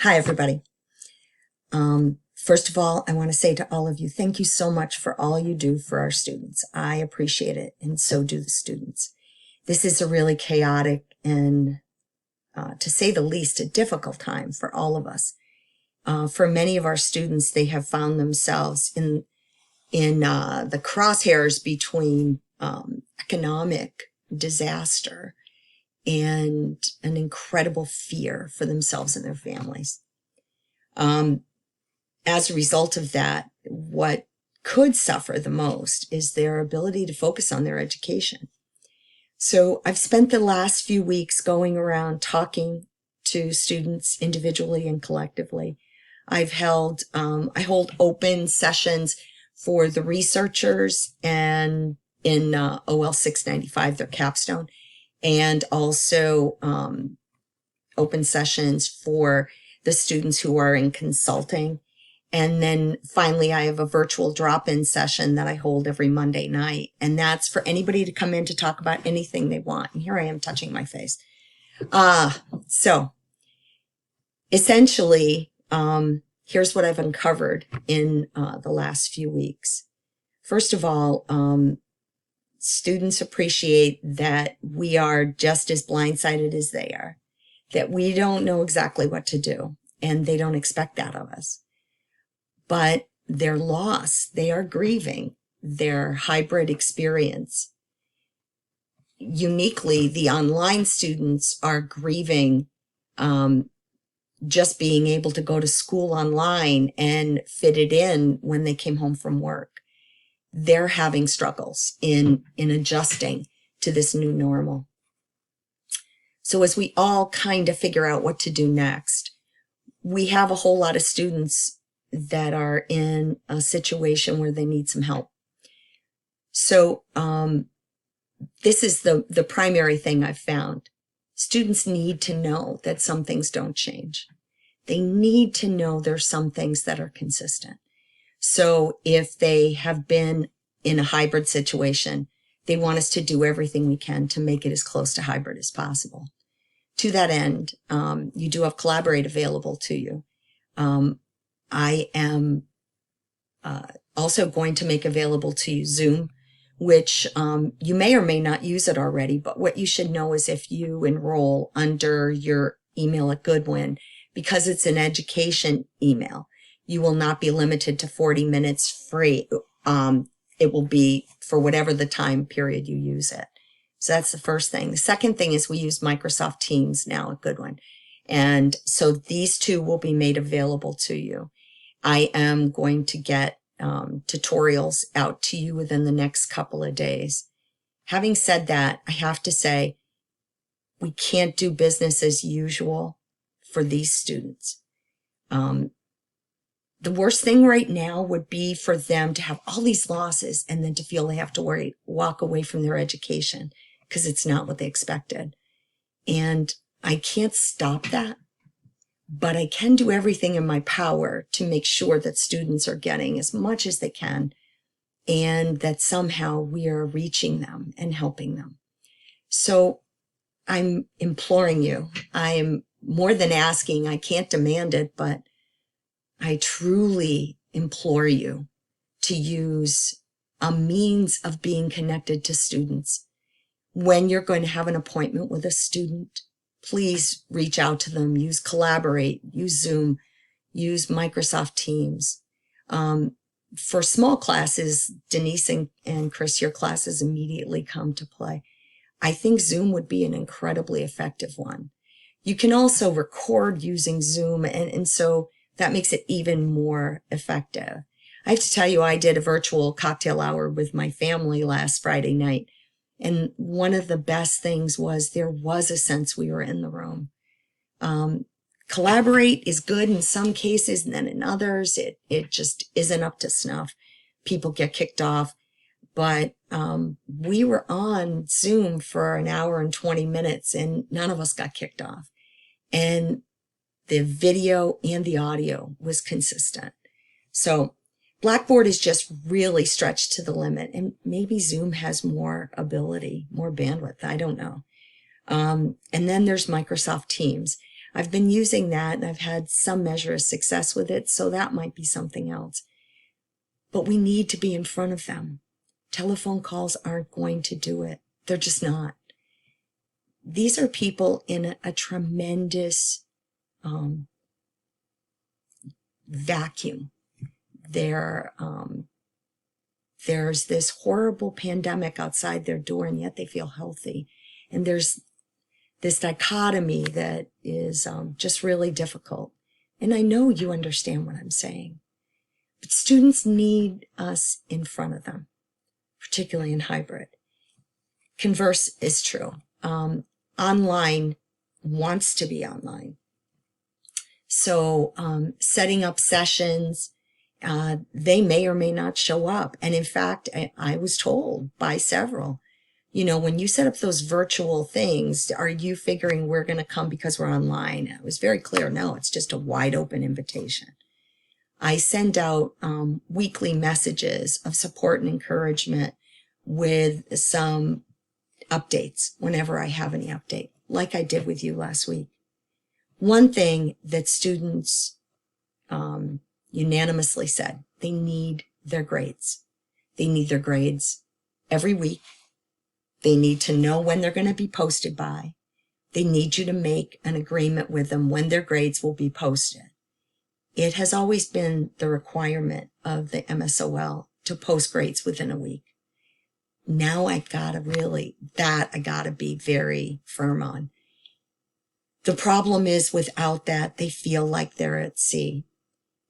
Hi, everybody. First of all, I want to say to all of you, thank you so much for all you do for our students. I appreciate it, and so do the students. This is a really chaotic and, to say the least, a difficult time for all of us. For many of our students, they have found themselves in the crosshairs between economic disaster and an incredible fear for themselves and their families. As a result of that, what could suffer the most is their ability to focus on their education. So I've spent the last few weeks going around talking to students individually and collectively. I hold open sessions for the researchers and in OL 695, their capstone, and also open sessions for the students who are in consulting. And then finally, I have a virtual drop-in session that I hold every Monday night. And that's for anybody to come in to talk about anything they want. And here I am touching my face. So essentially, here's what I've uncovered in the last few weeks. First of all, students appreciate that we are just as blindsided as they are, that we don't know exactly what to do, and they don't expect that of us. But they're lost. They are grieving their hybrid experience. Uniquely, the online students are grieving just being able to go to school online and fit it in when they came home from work. They're having struggles in adjusting to this new normal. So as we all kind of figure out what to do next, we have a whole lot of students that are in a situation where they need some help. So this is the primary thing I've found. Students need to know that some things don't change. They need to know there's some things that are consistent. So if they have been in a hybrid situation, they want us to do everything we can to make it as close to hybrid as possible. To that end, you do have Collaborate available to you. I am also going to make available to you Zoom, which you may or may not use it already, but what you should know is if you enroll under your email at Goodwin, because it's an education email, you will not be limited to 40 minutes free. It will be for whatever the time period you use it. So that's the first thing. The second thing is we use Microsoft Teams now at Goodwin. And so these two will be made available to you. I am going to get tutorials out to you within the next couple of days. Having said that, I have to say we can't do business as usual for these students. The worst thing right now would be for them to have all these losses and then to feel they have to walk away from their education because it's not what they expected. And I can't stop that, but I can do everything in my power to make sure that students are getting as much as they can and that somehow we are reaching them and helping them. So I'm imploring you. I am more than asking. I can't demand it, but I truly implore you to use a means of being connected to students. When you're going to have an appointment with a student, please reach out to them. Use Collaborate, use Zoom, use Microsoft Teams. For small classes, Denise and Chris, your classes immediately come to play. I think Zoom would be an incredibly effective one. You can also record using Zoom, and so that makes it even more effective. I have to tell you, I did a virtual cocktail hour with my family last Friday night. And one of the best things was there was a sense we were in the room. Collaborate is good in some cases, and then in others, it just isn't up to snuff. People get kicked off. But we were on Zoom for an hour and 20 minutes, and none of us got kicked off. And the video and the audio was consistent. So Blackboard is just really stretched to the limit, and maybe Zoom has more ability, more bandwidth. I don't know. And then there's Microsoft Teams. I've been using that and I've had some measure of success with it, so that might be something else. But we need to be in front of them. Telephone calls aren't going to do it. They're just not. These are people in a tremendous vacuum. There's this horrible pandemic outside their door, and yet they feel healthy. And there's this dichotomy that is just really difficult. And I know you understand what I'm saying. But students need us in front of them, particularly in hybrid. Converse is true. Online wants to be online. So setting up sessions, they may or may not show up. And in fact, I was told by several, when you set up those virtual things, are you figuring we're going to come because we're online? And it was very clear, no, it's just a wide open invitation. I send out weekly messages of support and encouragement with some updates whenever I have any update, like I did with you last week. One thing that students unanimously said, they need their grades. They need their grades every week. They need to know when they're going to be posted by. They need you to make an agreement with them when their grades will be posted. It has always been the requirement of the MSOL to post grades within a week. Now I gotta be very firm on. The problem is without that, they feel like they're at sea.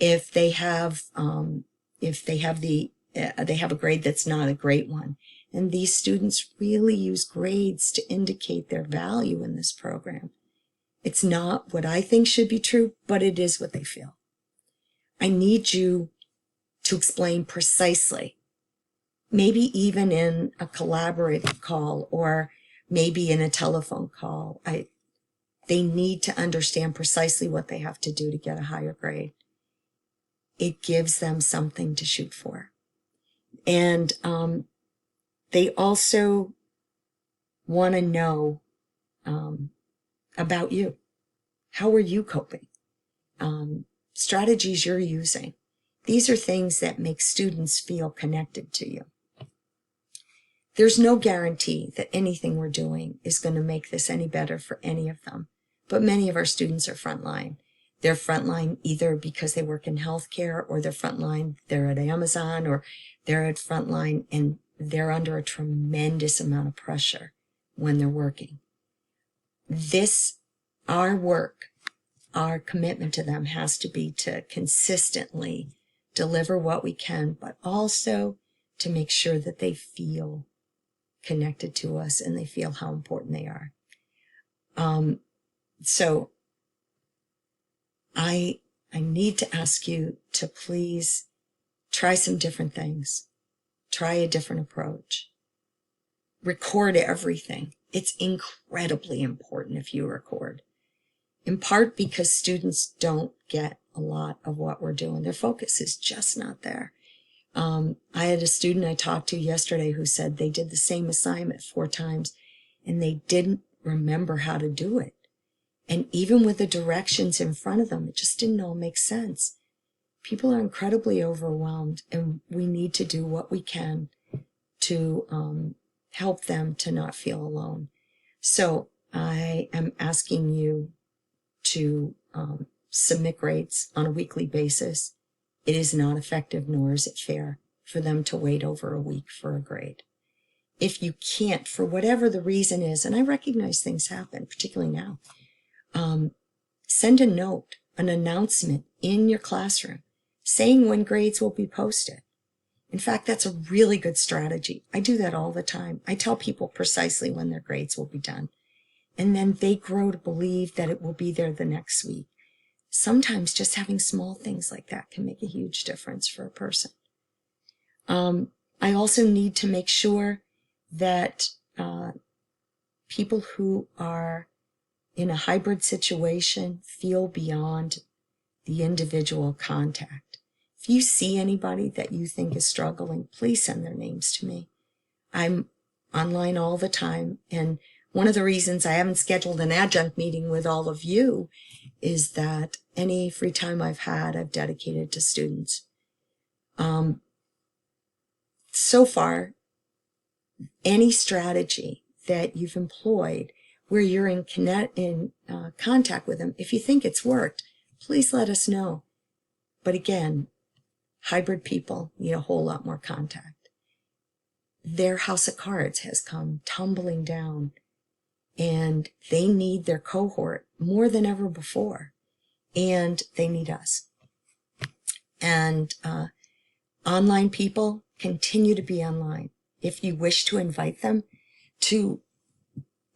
If they have a grade that's not a great one, and these students really use grades to indicate their value in this program. It's not what I think should be true, but it is what they feel. I need you to explain precisely, maybe even in a collaborative call or maybe in a telephone call. They need to understand precisely what they have to do to get a higher grade. It gives them something to shoot for. And they also want to know about you. How are you coping? Strategies you're using. These are things that make students feel connected to you. There's no guarantee that anything we're doing is going to make this any better for any of them. But many of our students are frontline. They're frontline either because they work in healthcare, or they're frontline, they're at Amazon, or they're at frontline, and they're under a tremendous amount of pressure when they're working. Our work, our commitment to them has to be to consistently deliver what we can, but also to make sure that they feel connected to us and they feel how important they are. So I need to ask you to please try some different things. Try a different approach. Record everything. It's incredibly important if you record. In part because students don't get a lot of what we're doing. Their focus is just not there. I had a student I talked to yesterday who said they did the same assignment 4 times and they didn't remember how to do it. And even with the directions in front of them, it just didn't all make sense. People are incredibly overwhelmed, and we need to do what we can to help them to not feel alone. So I am asking you to submit grades on a weekly basis. It is not effective, nor is it fair for them to wait over a week for a grade. If you can't, for whatever the reason is, and I recognize things happen, particularly now, send a note, an announcement in your classroom saying when grades will be posted. In fact, that's a really good strategy. I do that all the time. I tell people precisely when their grades will be done. And then they grow to believe that it will be there the next week. Sometimes just having small things like that can make a huge difference for a person. I also need to make sure that people who are in a hybrid situation feel beyond the individual contact. If you see anybody that you think is struggling, please send their names to me. I'm online all the time, and One of the reasons I haven't scheduled an adjunct meeting with all of you is that any free time I've had, I've dedicated to students. So far, any strategy that you've employed where you're in contact with them, if you think it's worked, please let us know. But again, hybrid people need a whole lot more contact. Their house of cards has come tumbling down, and they need their cohort more than ever before, and they need us. And online people continue to be online. If you wish to invite them to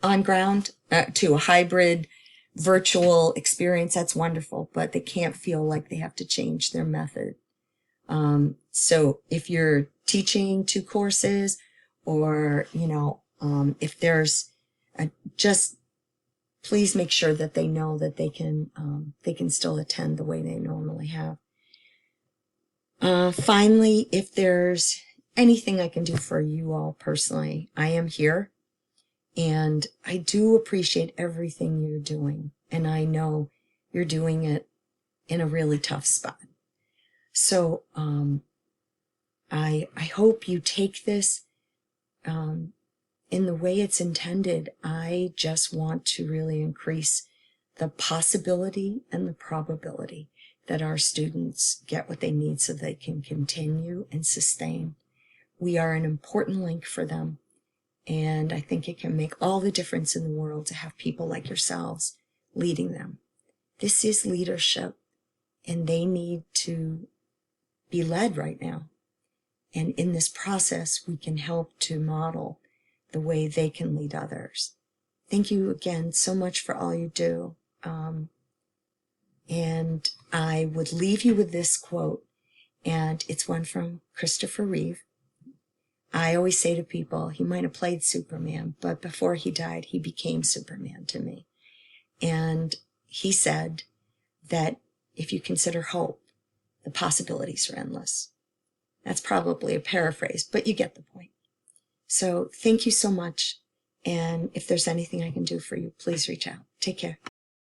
on ground, to a hybrid virtual experience, that's wonderful, but they can't feel like they have to change their method. So if you're teaching 2 courses, or, if there's just please make sure that they know that they can still attend the way they normally have. Finally, if there's anything I can do for you all personally, I am here, and I do appreciate everything you're doing, and I know you're doing it in a really tough spot. So I hope you take this in the way it's intended. I just want to really increase the possibility and the probability that our students get what they need so they can continue and sustain. We are an important link for them, and I think it can make all the difference in the world to have people like yourselves leading them. This is leadership, and they need to be led right now. And in this process, we can help to model the way they can lead others. Thank you again so much for all you do. And I would leave you with this quote, and it's one from Christopher Reeve. I always say to people, he might have played Superman, but before he died, he became Superman to me. And he said that if you consider hope, the possibilities are endless. That's probably a paraphrase, but you get the point. So thank you so much. And if there's anything I can do for you, please reach out. Take care.